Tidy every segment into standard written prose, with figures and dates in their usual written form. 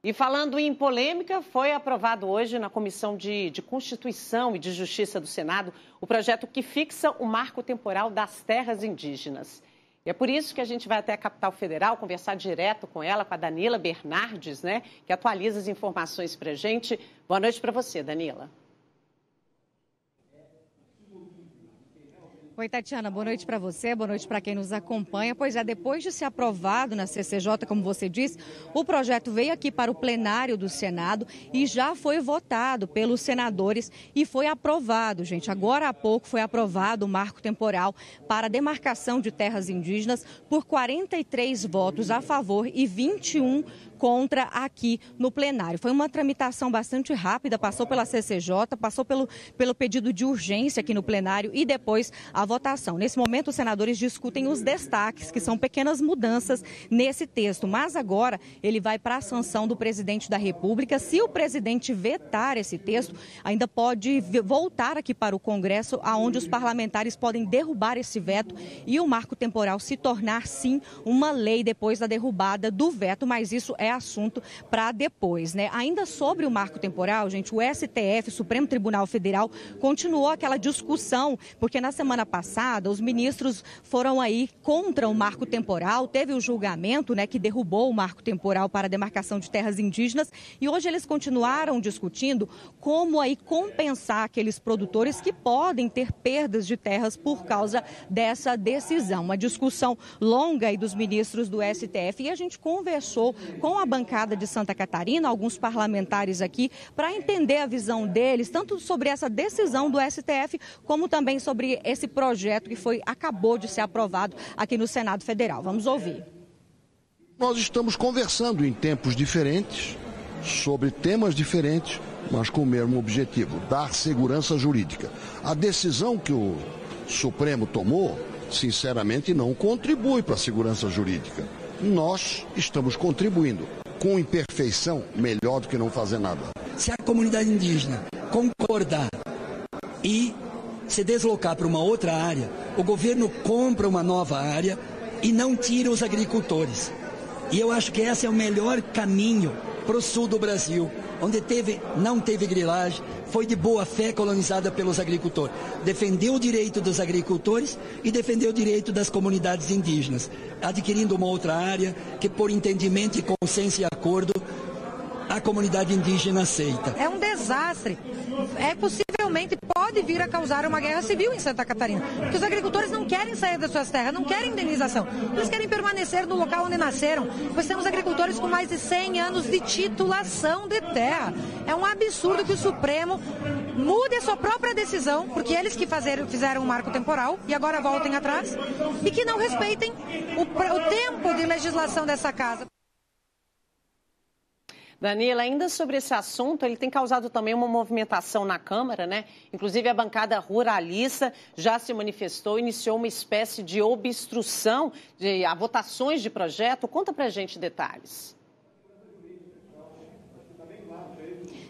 E falando em polêmica, foi aprovado hoje na Comissão de Constituição e de Justiça do Senado o projeto que fixa o marco temporal das terras indígenas. E é por isso que a gente vai até a capital federal conversar direto com ela, com a Danila Bernardes, que atualiza as informações para a gente. Boa noite para você, Danila. Oi, Tatiana, boa noite para você, boa noite para quem nos acompanha. Pois é, depois de ser aprovado na CCJ, como você disse, o projeto veio aqui para o plenário do Senado e já foi votado pelos senadores e foi aprovado, gente. Agora há pouco foi aprovado o marco temporal para a demarcação de terras indígenas por 43 votos a favor e 21 contra aqui no plenário. Foi uma tramitação bastante rápida, passou pela CCJ, passou pelo pedido de urgência aqui no plenário e depois a votação. Nesse momento, os senadores discutem os destaques, que são pequenas mudanças nesse texto, mas agora ele vai para a sanção do presidente da República. Se o presidente vetar esse texto, ainda pode voltar aqui para o Congresso, aonde os parlamentares podem derrubar esse veto e o marco temporal se tornar, sim, uma lei depois da derrubada do veto, mas isso é assunto para depois, Ainda sobre o marco temporal, gente, o STF, Supremo Tribunal Federal, continuou aquela discussão, porque na semana passada os ministros foram aí contra o marco temporal, teve o julgamento, que derrubou o marco temporal para a demarcação de terras indígenas e hoje eles continuaram discutindo como aí compensar aqueles produtores que podem ter perdas de terras por causa dessa decisão. Uma discussão longa aí dos ministros do STF e a gente conversou com a bancada de Santa Catarina, alguns parlamentares aqui, para entender a visão deles, tanto sobre essa decisão do STF, como também sobre esse projeto que acabou de ser aprovado aqui no Senado Federal. Vamos ouvir. Nós estamos conversando em tempos diferentes, sobre temas diferentes, mas com o mesmo objetivo, dar segurança jurídica. A decisão que o Supremo tomou, sinceramente, não contribui para a segurança jurídica. Nós estamos contribuindo. Com imperfeição, melhor do que não fazer nada. Se a comunidade indígena concordar e se deslocar para uma outra área, o governo compra uma nova área e não tira os agricultores. E eu acho que esse é o melhor caminho para o sul do Brasil, onde não teve grilagem, foi de boa fé colonizada pelos agricultores. Defendeu o direito dos agricultores e defendeu o direito das comunidades indígenas, adquirindo uma outra área que, por entendimento e consenso e acordo, a comunidade indígena aceita. É um desastre. Possivelmente pode vir a causar uma guerra civil em Santa Catarina, porque os agricultores não querem sair das suas terras, não querem indenização, eles querem permanecer no local onde nasceram, pois temos agricultores com mais de 100 anos de titulação de terra. É um absurdo que o Supremo mude a sua própria decisão, porque eles que fizeram um marco temporal e agora voltem atrás, e que não respeitem o tempo de legislação dessa casa. Danila, ainda sobre esse assunto, ele tem causado também uma movimentação na Câmara, Inclusive a bancada ruralista já se manifestou, iniciou uma espécie de obstrução a votações de projeto. Conta pra gente detalhes.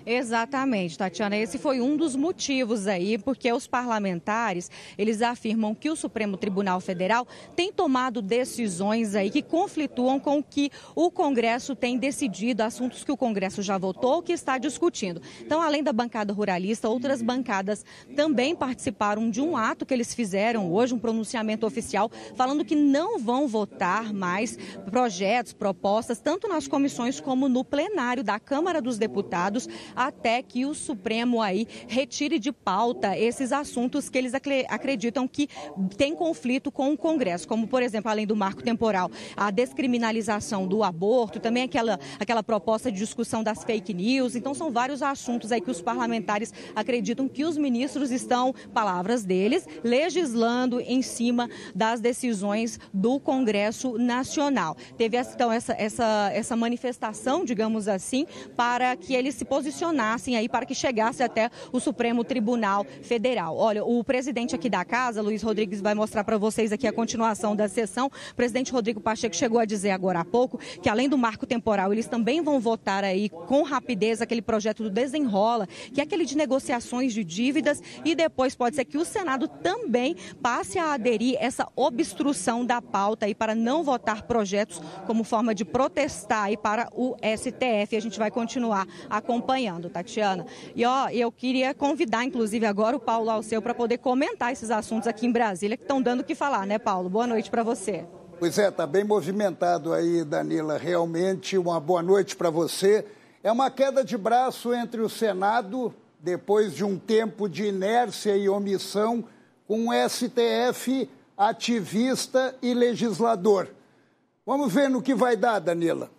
Exatamente, Tatiana. Esse foi um dos motivos aí, porque os parlamentares, eles afirmam que o Supremo Tribunal Federal tem tomado decisões aí que conflituam com o que o Congresso tem decidido, assuntos que o Congresso já votou, que está discutindo. Então, além da bancada ruralista, outras bancadas também participaram de um ato que eles fizeram hoje, um pronunciamento oficial, falando que não vão votar mais projetos, propostas, tanto nas comissões como no plenário da Câmara dos Deputados, até que o Supremo aí retire de pauta esses assuntos que eles acreditam que tem conflito com o Congresso, como, por exemplo, além do marco temporal, a descriminalização do aborto, também aquela proposta de discussão das fake news. Então, são vários assuntos aí que os parlamentares acreditam que os ministros estão, palavras deles, legislando em cima das decisões do Congresso Nacional. Teve, então, essa manifestação, digamos assim, para que eles se posicionem pressionassem aí para que chegasse até o Supremo Tribunal Federal. Olha, o presidente aqui da casa, Luiz Rodrigues, vai mostrar para vocês aqui a continuação da sessão. O presidente Rodrigo Pacheco chegou a dizer agora há pouco que, além do marco temporal, eles também vão votar aí com rapidez aquele projeto do Desenrola, que é aquele de negociações de dívidas, e depois pode ser que o Senado também passe a aderir essa obstrução da pauta aí para não votar projetos como forma de protestar aí para o STF. A gente vai continuar acompanhando, Tatiana. E eu queria convidar, inclusive, agora o Paulo Alceu para poder comentar esses assuntos aqui em Brasília, que estão dando o que falar, né, Paulo? Boa noite para você. Pois é, está bem movimentado aí, Danila. Realmente, uma boa noite para você. É uma queda de braço entre o Senado, depois de um tempo de inércia e omissão, com o STF ativista e legislador. Vamos ver no que vai dar, Danila.